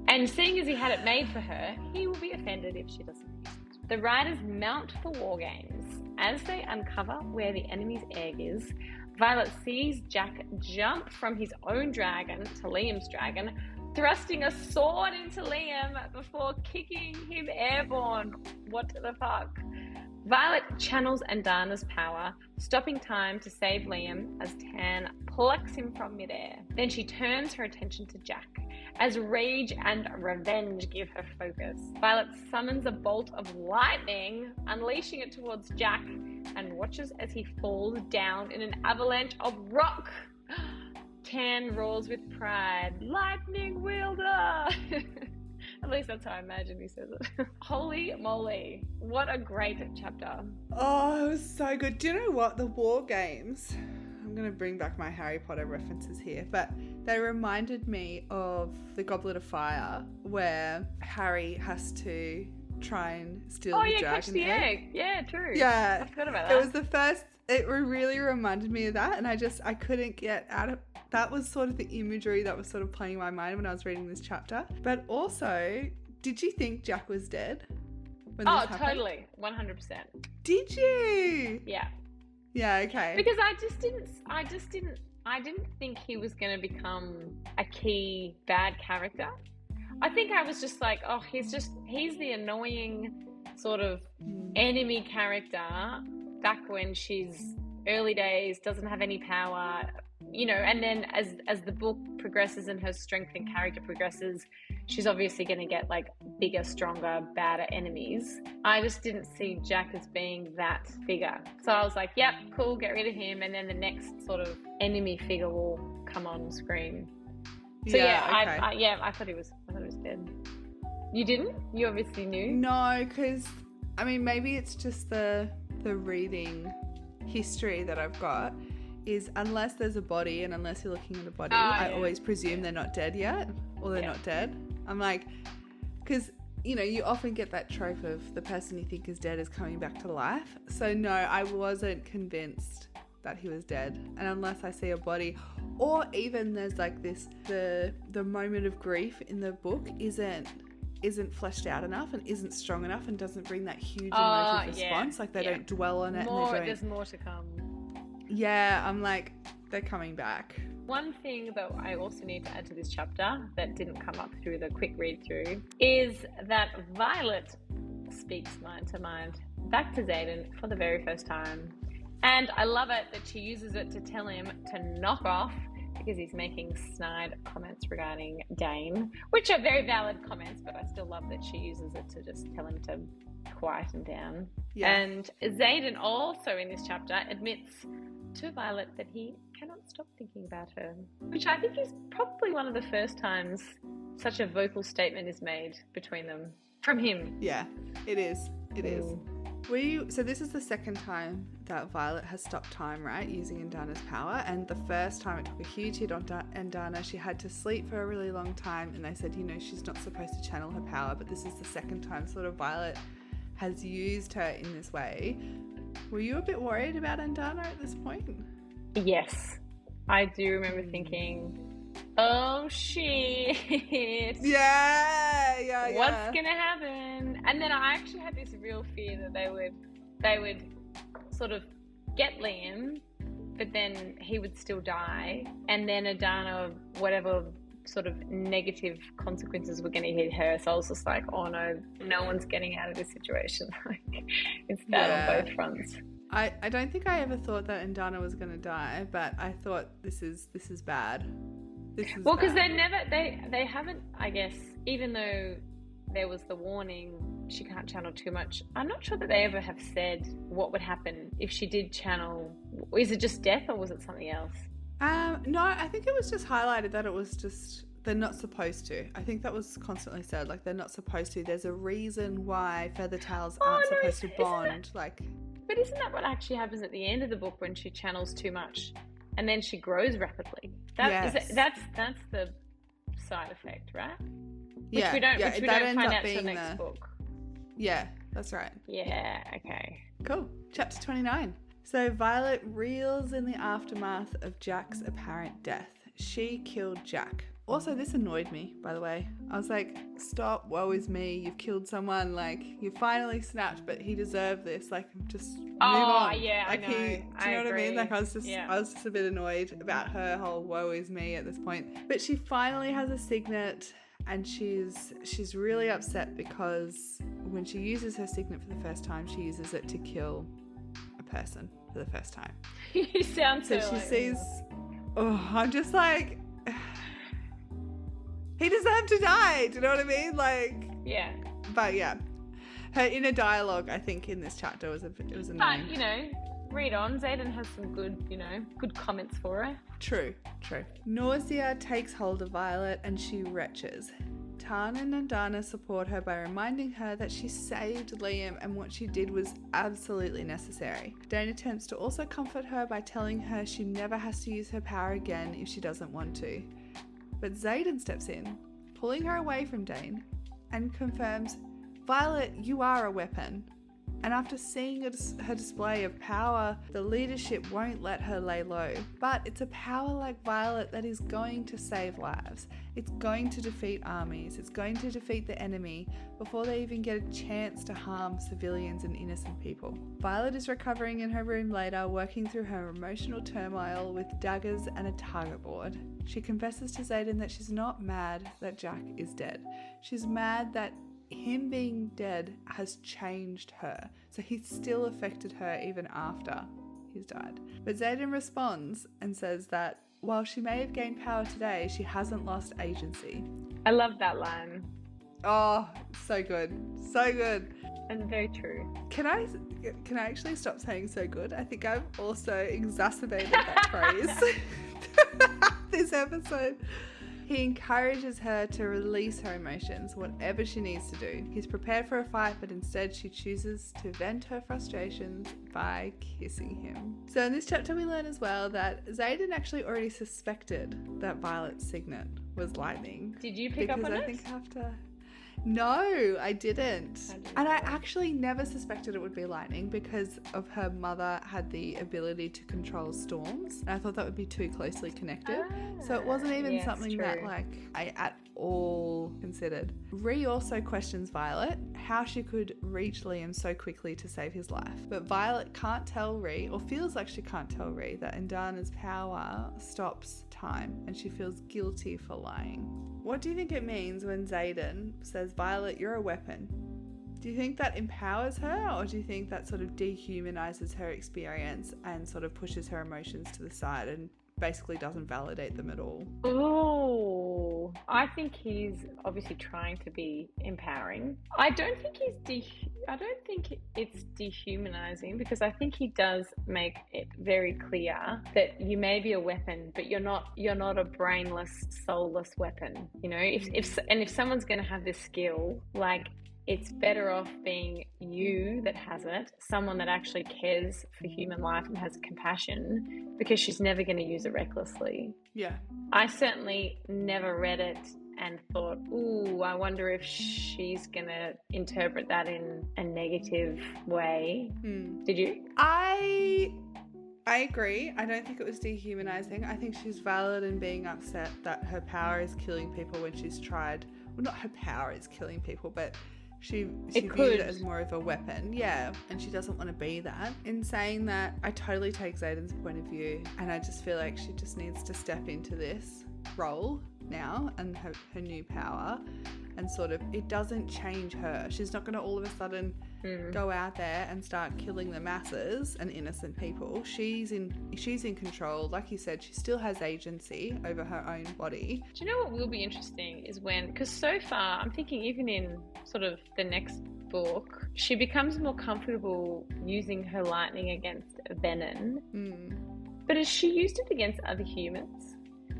S2: and seeing as he had it made for her, he will be offended if she doesn't use it. The riders mount for war games. As they uncover where the enemy's egg is, Violet sees Jack jump from his own dragon to Liam's dragon, thrusting a sword into Liam before kicking him airborne. What the fuck? Violet channels Andana's power, stopping time to save Liam as Tan plucks him from midair. Then she turns her attention to Jack, as rage and revenge give her focus. Violet summons a bolt of lightning, unleashing it towards Jack, and watches as he falls down in an avalanche of rock. Tan roars with pride, "Lightning wielder!" At least that's how I imagine he says it. Holy moly. What a great chapter.
S1: Oh, it was so good. Do you know what? The war games, I'm going to bring back my Harry Potter references here, but they reminded me of the Goblet of Fire, where Harry has to try and steal the dragon
S2: catch the egg. Yeah, true.
S1: Yeah.
S2: I forgot about that.
S1: It was the first, it really reminded me of that, and I couldn't get out of, that was sort of the imagery that was sort of playing in my mind when I was reading this chapter. But also, did you think Jack was dead when this happened?
S2: Totally. 100%.
S1: Did you?
S2: Yeah.
S1: Yeah, okay.
S2: Because I didn't think he was going to become a key bad character. I think I was just like, oh, he's the annoying sort of enemy character back when she's early days, doesn't have any power, you know, and then as the book progresses and her strength and character progresses, she's obviously going to get like bigger, stronger, badder enemies. I just didn't see Jack as being that figure. So I was like, yep, cool, get rid of him. And then the next sort of enemy figure will come on screen. So I thought he was dead. You didn't? You obviously knew?
S1: No, because, I mean, maybe it's just the reading history that I've got is unless there's a body and unless you're looking at a body, I always presume they're not dead yet or they're not dead. I'm like, because, you know, you often get that trope of the person you think is dead is coming back to life. So no, I wasn't convinced that he was dead. And unless I see a body, or even there's like this, the moment of grief in the book isn't fleshed out enough and isn't strong enough and doesn't bring that huge emotive response. Like they don't dwell on it.
S2: There's more to come.
S1: Yeah, I'm like, they're coming back.
S2: One thing that I also need to add to this chapter that didn't come up through the quick read through is that Violet speaks mind to mind back to Xaden for the very first time. And I love it that she uses it to tell him to knock off because he's making snide comments regarding Dane, which are very valid comments, but I still love that she uses it to just tell him to quieten down. Yeah. And Xaden also in this chapter admits to Violet that he cannot stop thinking about her, which I think is probably one of the first times such a vocal statement is made between them from him.
S1: Yeah, it is. It is. So this is the second time that Violet has stopped time, right, using Indana's power, and the first time it took a huge hit on Indana. She had to sleep for a really long time, and they said, she's not supposed to channel her power, but this is the second time sort of Violet has used her in this way. Were you a bit worried about Indana at this point?
S2: Yes. I do remember thinking, oh shit.
S1: Yeah.
S2: What's gonna happen? And then I actually had this real fear that they would sort of get Liam, but then he would still die, and then Indana, whatever sort of negative consequences were going to hit her. So I was just like, oh no one's getting out of this situation. Like, it's bad on both fronts.
S1: I don't think I ever thought that Indana was going to die, but I thought this is bad.
S2: Well, because they haven't, I guess, even though there was the warning she can't channel too much, I'm not sure that they ever have said what would happen if she did channel. Is it just death or was it something else?
S1: No, I think it was just highlighted that it was just they're not supposed to. I think that was constantly said, like they're not supposed to. There's a reason why Feathertails aren't supposed to bond.
S2: But isn't that what actually happens at the end of the book when she channels too much and then she grows rapidly? That's the side effect, right? Which we don't find out till next book.
S1: Yeah, that's right.
S2: Yeah, okay.
S1: Cool. Chapter 29. So Violet reels in the aftermath of Jack's apparent death. She killed Jack. Also, this annoyed me, by the way. I was like, stop, woe is me, you've killed someone, like, you finally snapped, but he deserved this, like, just move on.
S2: Oh, yeah,
S1: like,
S2: I know.
S1: Do you know what I mean? Like, I was just a bit annoyed about her whole woe is me at this point. But she finally has a signet, and she's really upset because when she uses her signet for the first time, she uses it to kill a person for the first time.
S2: You sound so
S1: she sees, I'm just like, he deserved to die. Do you know what I mean? Like,
S2: yeah.
S1: But yeah, her inner dialogue, I think, in this chapter was annoying.
S2: But read on. Xaden has some good comments for her.
S1: True. Nausea takes hold of Violet and she retches. Tarn and Dana support her by reminding her that she saved Liam and what she did was absolutely necessary. Dane attempts to also comfort her by telling her she never has to use her power again if she doesn't want to. But Xaden steps in, pulling her away from Dane, and confirms, Violet, you are a weapon. And after seeing her display of power, the leadership won't let her lay low. But it's a power like Violet that is going to save lives. It's going to defeat armies. It's going to defeat the enemy before they even get a chance to harm civilians and innocent people. Violet is recovering in her room later, working through her emotional turmoil with daggers and a target board. She confesses to Xaden that she's not mad that Jack is dead. She's mad that him being dead has changed her, so he's still affected her even after he's died. But Xaden responds and says that while she may have gained power today, she hasn't lost agency.
S2: I love that line.
S1: Oh, so good. So good.
S2: And very true.
S1: Can I actually stop saying so good? I think I've also exacerbated that phrase this episode. He encourages her to release her emotions, whatever she needs to do. He's prepared for a fight, but instead she chooses to vent her frustrations by kissing him. So in this chapter we learn as well that Xaden actually already suspected that Violet's signet was lightning.
S2: Did you pick up on it?
S1: Because I think after... No, I didn't. And I actually never suspected it would be lightning because of her mother had the ability to control storms. And I thought that would be too closely connected. So it wasn't even something that I at all considered. Ree also questions Violet how she could reach Liam so quickly to save his life. But Violet can't tell Ree, or feels like she can't tell Ree, that Indana's power stops time and she feels guilty for lying. What do you think it means when Xaden says, Violet, you're a weapon? Do you think that empowers her, or do you think that sort of dehumanizes her experience and sort of pushes her emotions to the side and basically doesn't validate them at all?
S2: Oh, I think he's obviously trying to be empowering. I don't think it's dehumanizing, because I think he does make it very clear that you may be a weapon, but you're not a brainless, soulless weapon. You know, if someone's going to have this skill, like, it's better off being you that has it, someone that actually cares for human life and has compassion, because she's never going to use it recklessly.
S1: Yeah.
S2: I certainly never read it and thought, ooh, I wonder if she's going to interpret that in a negative way. Did you?
S1: I agree. I don't think it was dehumanizing. I think she's valid in being upset that her power is killing people when she's tried. Well, not her power is killing people, but she views it as more of a weapon. Yeah, and she doesn't want to be that. In saying that, I totally take Xaden's point of view, and I just feel like she just needs to step into this role now and her new power, and sort of, it doesn't change her. She's not going to all of a sudden go out there and start killing the masses and innocent people. She's in control. Like you said, she still has agency over her own body.
S2: Do you know what will be interesting is because so far, I'm thinking even in sort of the next book, she becomes more comfortable using her lightning against venom. But has she used it against other humans?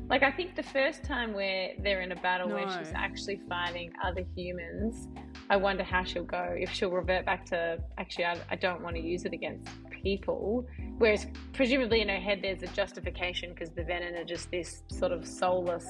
S2: Like, I think the first time where they're in a battle where she's actually fighting other humans, I wonder how she'll go, if she'll revert back to, actually, I don't want to use it against people. Whereas presumably in her head there's a justification, because the venom are just this sort of soulless,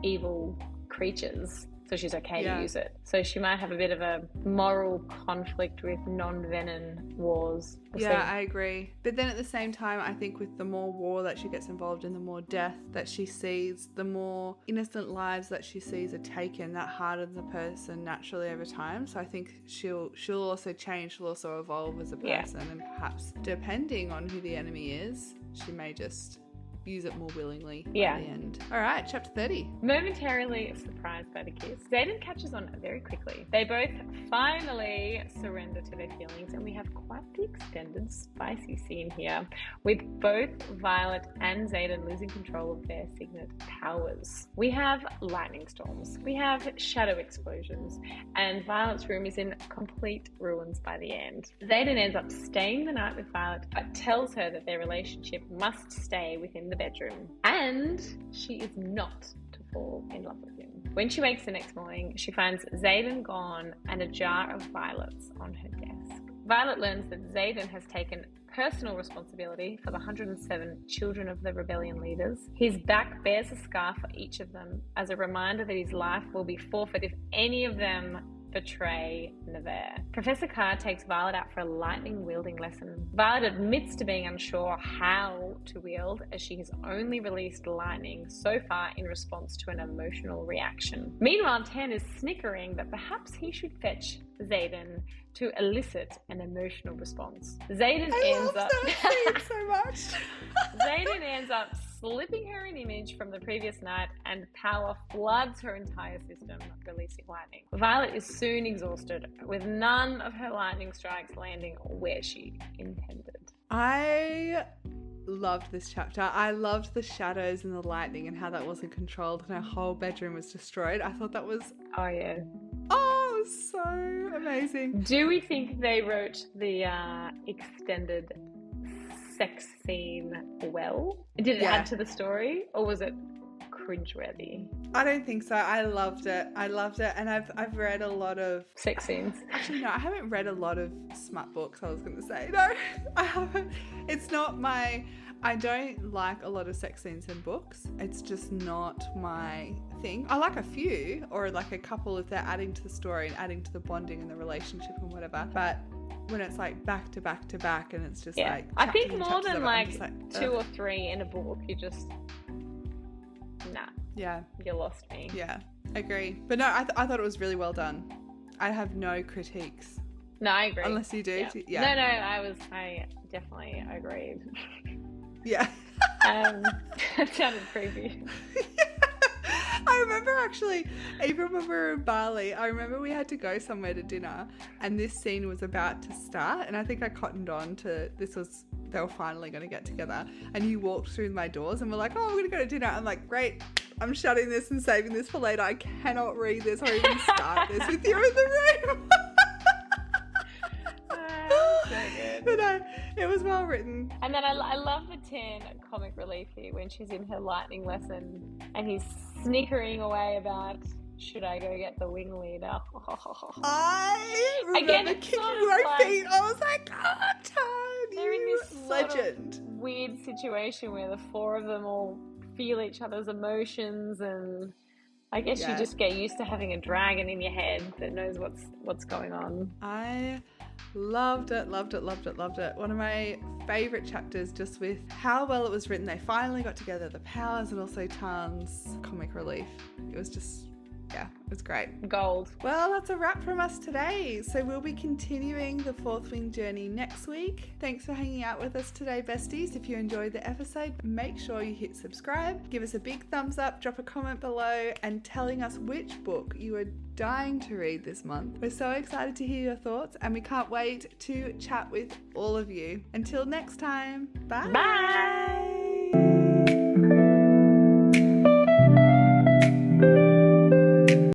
S2: evil creatures. So she's okay to use it. So she might have a bit of a moral conflict with non-venom wars.
S1: I agree. But then at the same time, I think with the more war that she gets involved in, the more death that she sees, the more innocent lives that she sees are taken, that hardens a person naturally over time. So I think she'll also change, she'll also evolve as a person, and perhaps, depending on who the enemy is, she may just use it more willingly by the end. All right, chapter 30.
S2: Momentarily surprised by the kiss, Xaden catches on very quickly. They both finally surrender to their feelings, and we have quite the extended spicy scene here, with both Violet and Xaden losing control of their signet powers. We have lightning storms, we have shadow explosions, and Violet's room is in complete ruins by the end. Xaden ends up staying the night with Violet, but tells her that their relationship must stay within the bedroom, and she is not to fall in love with him. When she wakes the next morning, she finds Xaden gone and a jar of violets on her desk. Violet learns that Xaden has taken personal responsibility for the 107 children of the rebellion leaders. His back bears a scar for each of them as a reminder that his life will be forfeit if any of them betray Nevers. Professor Carr takes Violet out for a lightning wielding lesson. Violet admits to being unsure how to wield, as she has only released lightning so far in response to an emotional reaction. Meanwhile, Tan is snickering that perhaps he should fetch Xaden to elicit an emotional response. Xaden ends up
S1: so much.
S2: Xaden ends up slipping her an image from the previous night, and power floods her entire system, releasing lightning. Violet is soon exhausted, with none of her lightning strikes landing where she intended.
S1: I loved this chapter. I loved the shadows and the lightning and how that wasn't controlled and her whole bedroom was destroyed. I thought that was it was so amazing.
S2: Do we think they wrote the extended sex scene well? Did it add to the story, or was it cringeworthy?
S1: I don't think so. I loved it, and I've read a lot of
S2: sex scenes.
S1: Actually, no, I haven't read a lot of smut books. I was going to say no, I haven't. It's not my. I don't like a lot of sex scenes in books. It's just not my thing. I like a few, or like a couple if they're adding to the story and adding to the bonding and the relationship and whatever. But when it's like back to back to back, and it's just like
S2: I think more than like 2 or 3 in a book, you just you lost me.
S1: Yeah, agree. But no, I thought it was really well done. I have no critiques.
S2: No, I agree.
S1: Unless you do.
S2: Yeah. No, I definitely agreed.
S1: Yeah.
S2: It sounded creepy.
S1: I remember actually, even when we were in Bali, I remember we had to go somewhere to dinner and this scene was about to start, and I think I cottoned on to they were finally going to get together, and you walked through my doors and we're like, oh, we're going to go to dinner. I'm like, great, I'm shutting this and saving this for later. I cannot read this or even start this with you in the room.
S2: So good.
S1: But no, it was well written.
S2: And then I love the Tin comic relief here when she's in her lightning lesson and he's snickering away about, should I go get the wing leader?
S1: I remember kicking my feet. I was like, oh, Tan,
S2: they're in
S1: you
S2: this
S1: legend.
S2: Sort of weird situation where the four of them all feel each other's emotions, and I guess you just get used to having a dragon in your head that knows what's going on.
S1: I loved it. One of my favourite chapters, just with how well it was written. They finally got together, the powers and also Tan's comic relief. It was just, it was great.
S2: Gold.
S1: Well, that's a wrap from us today. So we'll be continuing the Fourth Wing journey next week. Thanks for hanging out with us today, besties. If you enjoyed the episode, make sure you hit subscribe, give us a big thumbs up, drop a comment below, and telling us which book you are dying to read this month. We're so excited to hear your thoughts, and we can't wait to chat with all of you. Until next time, bye!
S2: Bye!